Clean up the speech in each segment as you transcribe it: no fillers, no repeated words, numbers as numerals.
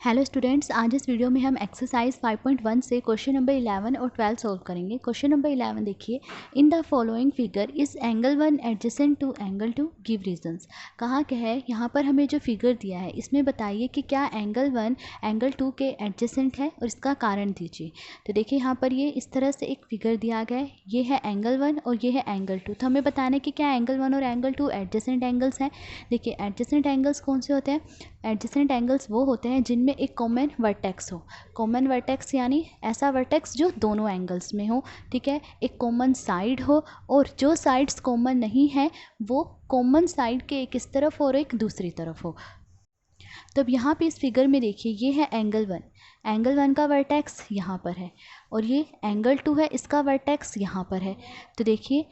Hello students, आज इस video में हम एक्सरसाइज 5.1 से क्वेश्चन नंबर 11 और 12 सॉल्व करेंगे। क्वेश्चन नंबर 11 देखिए, in the following figure is angle 1 adjacent to angle 2, give reasons. कहा क्या है, यहाँ पर हमें जो फिगर दिया है इसमें बताइए कि क्या एंगल 1 एंगल 2 के एडजेसेंट है और इसका कारण दीजिए। तो देखिए यहाँ पर ये इस तरह से एक फिगर दिया गया है, ये है एंगल 1 और ये है एंगल 2। तो हमें बताना है कि क्या एंगल 1 और एंगल 2 एडजेसेंट एंगल्स हैं। देखिए एडजेसेंट एंगल्स कौन से होते हैं? एडजेसेंट एंगल्स वो होते हैं जिनमें एक कॉमन वर्टेक्स हो। कॉमन वर्टेक्स यानी ऐसा वर्टेक्स जो दोनों एंगल्स में हो, ठीक है। एक कॉमन साइड हो और जो साइड्स कॉमन नहीं है वो कॉमन साइड के एक इस तरफ और एक दूसरी तरफ हो। तो अब यहाँ पे इस फिगर में देखिए, ये है एंगल 1। एंगल 1 का वर्टेक्स यहाँ पर है और ये एंगल 2 है, इसका वर्टेक्स यहाँ पर है। तो देखिए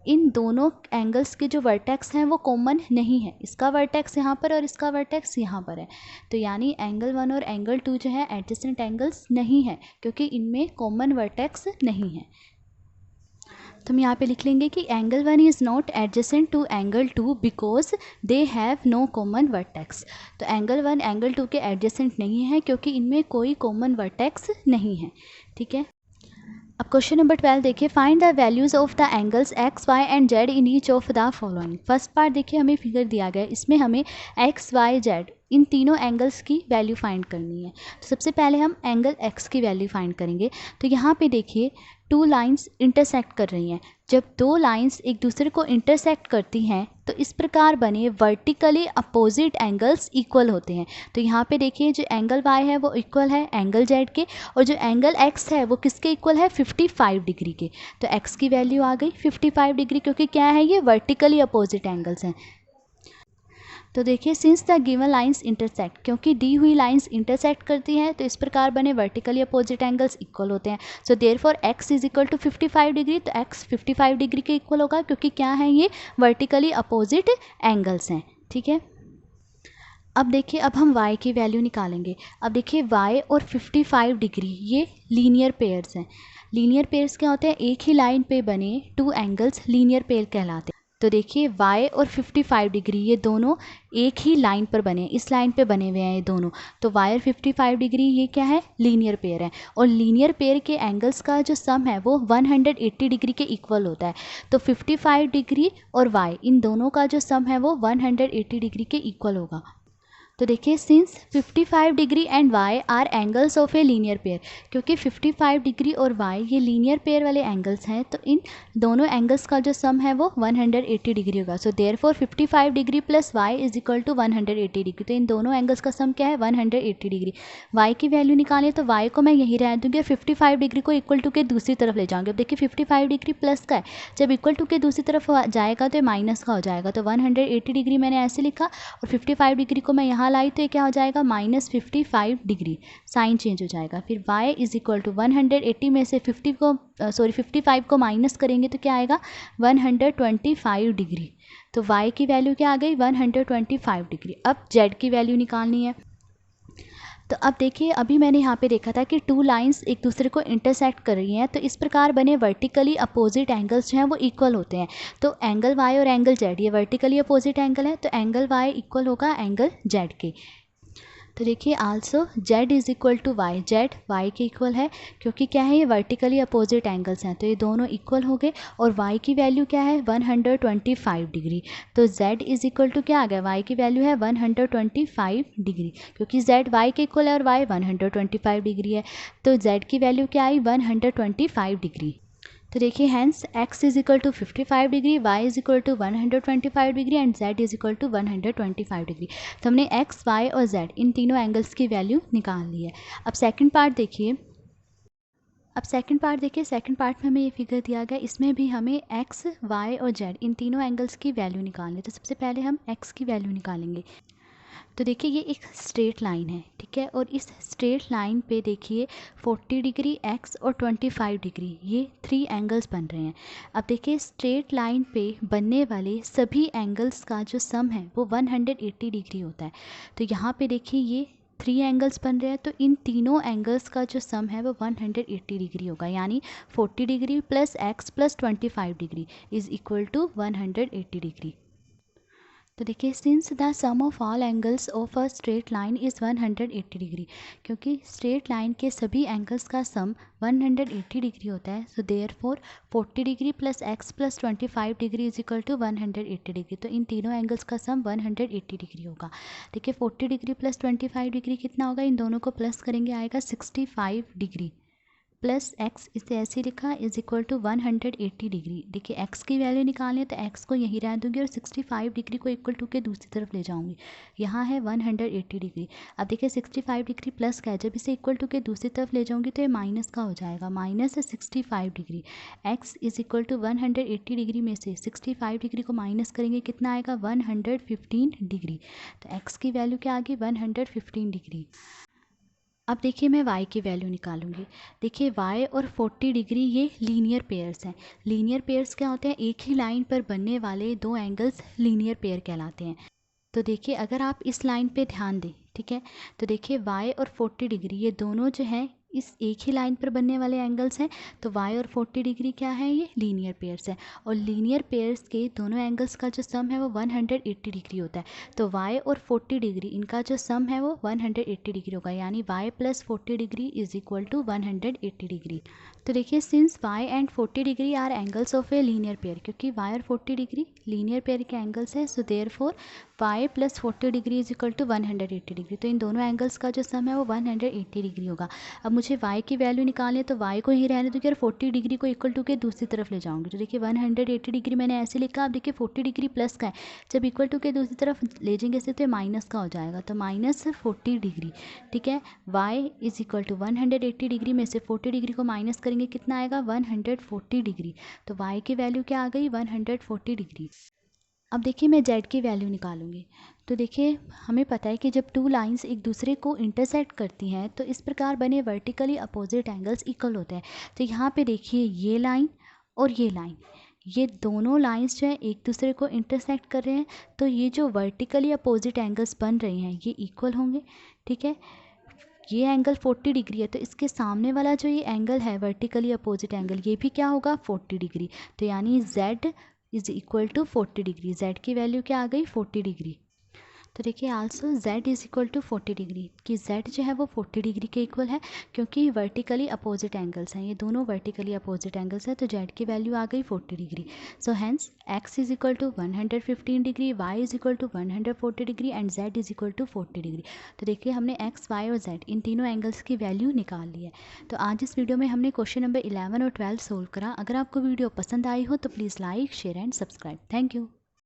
इन दोनों एंगल्स के जो वर्टेक्स हैं वो कॉमन नहीं है, इसका वर्टेक्स यहाँ पर और इसका वर्टेक्स यहाँ पर है। तो यानी एंगल 1 और एंगल 2 जो है एडजेसेंट एंगल्स नहीं है, क्योंकि इनमें कॉमन वर्टेक्स नहीं है। तो हम यहाँ पे लिख लेंगे कि angle 1 is not adjacent to angle 2 because they have no common vertex. तो एंगल 1 एंगल 2 के एडजेसेंट नहीं है क्योंकि इनमें कोई कॉमन वर्टेक्स नहीं है, ठीक है। अब क्वेश्चन नंबर 12 देखिए, find the values of the angles x y and z in each of the following. First part देखिए, हमें फिगर दिया गया है, इसमें हमें एक्स वाई जेड इन तीनों एंगल्स की वैल्यू फाइंड करनी है। तो सबसे पहले हम एंगल एक्स की वैल्यू फाइंड करेंगे। तो यहाँ पे देखिए टू लाइंस इंटरसेक्ट कर रही हैं। जब दो लाइंस एक दूसरे को इंटरसेक्ट करती हैं तो इस प्रकार बने वर्टिकली अपोजिट एंगल्स इक्वल होते हैं। तो यहाँ पे देखिए जो एंगल वाई है वो इक्वल है एंगल जेड के, और जो एंगल एक्स है वो किसके इक्वल है? 55 डिग्री के। तो एक्स की वैल्यू आ गई 55 डिग्री, क्योंकि क्या है, ये वर्टिकली अपोजिट एंगल्स हैं। तो देखिए since the given lines intersect, क्योंकि दी हुई लाइंस इंटरसेक्ट करती हैं तो इस प्रकार बने वर्टिकली अपोजिट एंगल्स इक्वल होते हैं। So therefore x is equal to 55 degree. तो एक्स 55 डिग्री के इक्वल होगा, क्योंकि क्या है, ये वर्टिकली अपोजिट एंगल्स हैं, ठीक है। अब देखिए, अब हम y की वैल्यू निकालेंगे। अब देखिए y और 55 डिग्री ये लीनियर पेयर्स हैं। लीनियर पेयर्स क्या होते हैं? एक ही लाइन पे बने टू एंगल्स लीनियर पेयर कहलाते हैं। तो देखिए y और 55 डिग्री ये दोनों एक ही लाइन पर बने, इस लाइन पे बने हुए हैं ये दोनों। तो y और 55 डिग्री ये क्या है? लीनियर पेयर है। और लीनियर पेयर के एंगल्स का जो सम है वो 180 डिग्री के इक्वल होता है। तो 55 डिग्री और y इन दोनों का जो सम है वो 180 डिग्री के इक्वल होगा। तो देखिए since 55 degree and y are angles of a linear pair, क्योंकि 55 डिग्री और y ये लीनियर पेयर वाले एंगल्स हैं, तो इन दोनों एंगल्स का जो सम है वो 180 डिग्री होगा। So therefore 55 degree plus y is equal to 180 degree. तो इन दोनों एंगल्स का सम क्या है? 180 डिग्री। y की वैल्यू निकालें तो y को मैं यहीं रहने दूँगी, 55 डिग्री को इक्वल टू के दूसरी तरफ ले जाऊँगी। अब देखिए 55 डिग्री प्लस का है, जब इक्वल टू के दूसरी तरफ जाएगा तो माइनस का हो जाएगा। तो 180 डिग्री मैंने ऐसे लिखा और 55 डिग्री को मैं यहाँ लाई तो ये क्या हो जाएगा? -55 डिग्री। साइन चेंज हो जाएगा। फिर y इज इक्वल टू 180 में से 55 को माइनस करेंगे तो क्या आएगा? 125 डिग्री। तो y की वैल्यू क्या आ गई? 125 डिग्री। अब z की वैल्यू निकालनी है। तो अब देखिए, अभी मैंने यहाँ पे देखा था कि टू लाइंस एक दूसरे को इंटरसेक्ट कर रही हैं, तो इस प्रकार बने वर्टिकली अपोजिट एंगल्स जो हैं वो इक्वल होते हैं। तो एंगल y और एंगल z ये वर्टिकली अपोजिट एंगल है, तो एंगल y इक्वल होगा एंगल z के। तो देखिए also z is equal to y, z y के इक्वल है, क्योंकि क्या है, ये वर्टिकली अपोजिट एंगल्स हैं, तो ये दोनों इक्वल हो गए। और y की वैल्यू क्या है? 125 डिग्री। तो z इज इक्वल टू क्या आ गया? y की वैल्यू है 125 डिग्री, क्योंकि z y के इक्वल है और y 125 डिग्री है। तो z की वैल्यू क्या आई? 125 डिग्री। तो देखिए hence x is equal to 55 degree, y is equal to 125 degree and z is equal to 125 degree. तो हमने x, y और z इन तीनों एंगल्स की वैल्यू निकाल ली है। अब सेकंड पार्ट देखिए। सेकंड पार्ट में हमें ये फिगर दिया गया, इसमें भी हमें x, y और z इन तीनों एंगल्स की वैल्यू निकालनी है। तो सबसे पहले हम x की वैल्यू निकालेंगे। तो देखिए ये एक स्ट्रेट लाइन है, ठीक है, और इस स्ट्रेट लाइन पे देखिए 40 डिग्री x और 25 डिग्री ये 3 एंगल्स बन रहे हैं। अब देखिए स्ट्रेट लाइन पे बनने वाले सभी एंगल्स का जो सम है वो 180 डिग्री होता है। तो यहाँ पे देखिए ये 3 एंगल्स बन रहे हैं, तो इन तीनों एंगल्स का जो सम है वो 180 डिग्री होगा, यानी 40 degree plus x plus 25 degree is equal to 180 degree. तो देखिए since the sum of all angles of a straight line is 180 degree, क्योंकि स्ट्रेट लाइन के सभी एंगल्स का सम 180 डिग्री होता है, so therefore 40 degree plus x plus 25 degree is equal to 180 degree. तो इन तीनों एंगल्स का सम 180 डिग्री होगा। देखिए 40 डिग्री प्लस 25 डिग्री कितना होगा, इन दोनों को प्लस करेंगे आएगा 65 डिग्री प्लस एक्स, इसे ऐसे लिखा इज इक्वल टू 180 डिग्री। देखिए एक्स की वैल्यू निकालनी है तो एक्स को यहीं रहने दूंगी और 65 डिग्री को इक्वल टू के दूसरी तरफ ले जाऊंगी। यहाँ है 180 डिग्री। अब देखिए 65 डिग्री प्लस का है, जब इसे इक्वल टू के दूसरी तरफ ले जाऊंगी तो ये माइनस का हो जाएगा, minus 65 degree. X is equal to 180 degree में से 65 डिग्री को माइनस करेंगे, कितना आएगा 115 डिग्री। तो एक्स की वैल्यू क्या आ गई 115 डिग्री। अब देखिए मैं y की वैल्यू निकालूंगी। देखिए y और 40 डिग्री ये लीनियर पेयर्स हैं। लीनियर पेयर्स क्या होते हैं, एक ही लाइन पर बनने वाले दो एंगल्स लीनियर पेयर कहलाते हैं। तो देखिए अगर आप इस लाइन पे ध्यान दें, ठीक है, तो देखिए y और 40 डिग्री ये दोनों जो हैं इस एक ही लाइन पर बनने वाले एंगल्स हैं। तो y और 40 डिग्री क्या है, ये लीनियर पेयर्स है। और लीनियर पेयर्स के दोनों एंगल्स का जो सम है वो 180 डिग्री होता है। तो y और 40 डिग्री इनका जो सम है वो 180 डिग्री होगा, यानी y plus 40 degree is equal to 180 degree. तो देखिए since y and 40 degree are angles of a linear pair, क्योंकि y और 40 डिग्री लीनियर पेयर के एंगल्स है, so therefore y plus 40 degree is equal to 180 degree. तो इन दोनों angles का जो सम है वो 180 डिग्री होगा। अब मुझे y की वैल्यू निकालनी है तो y को ही रहने दूँगी और 40 डिग्री को इक्वल टू के दूसरी तरफ ले जाऊँगी। तो देखिए 180 डिग्री मैंने ऐसे लिखा। अब देखिए 40 डिग्री प्लस का है, जब इक्वल टू के दूसरी तरफ ले जाएंगे इसे तो माइनस का हो जाएगा, तो माइनस 40 डिग्री। ठीक है, y is equal to 180 degree में से 40 डिग्री को माइनस करेंगे, कितना आएगा 140 डिग्री। तो y की वैल्यू क्या आ गई 140 डिग्री। अब देखिए मैं z की वैल्यू निकालूंगी। तो देखिए हमें पता है कि जब टू लाइंस एक दूसरे को इंटरसेक्ट करती हैं तो इस प्रकार बने वर्टिकली अपोजिट एंगल्स इक्वल होते हैं। तो यहाँ पे देखिए ये लाइन और ये लाइन, ये दोनों लाइंस जो है एक दूसरे को इंटरसेक्ट कर रहे हैं, तो ये जो वर्टिकली अपोजिट एंगल्स बन रहे हैं ये इक्वल होंगे। ठीक है, ये एंगल 40 डिग्री है तो इसके सामने वाला जो ये एंगल है वर्टिकली अपोजिट एंगल, ये भी क्या होगा 40 डिग्री। तो यानी z is equal to 40 degree. z की वैल्यू क्या आ गई 40 डिग्री। तो देखिए also z is equal to 40 degree, कि z जो है वो 40 डिग्री के इक्वल है, क्योंकि वर्टिकली अपोजिट एंगल्स हैं, ये दोनों वर्टिकली अपोजिट एंगल्स हैं। तो z की वैल्यू आ गई 40 degree. So hence x is equal to 115 degree, y is equal to 140 degree and z is equal to 40 degree. तो देखिए हमने x, y और z इन तीनों एंगल्स की वैल्यू निकाल ली है। तो आज इस वीडियो में हमने क्वेश्चन नंबर 11 और 12 सोल्व करा। अगर आपको वीडियो पसंद आई हो तो please like, share and subscribe. Thank you.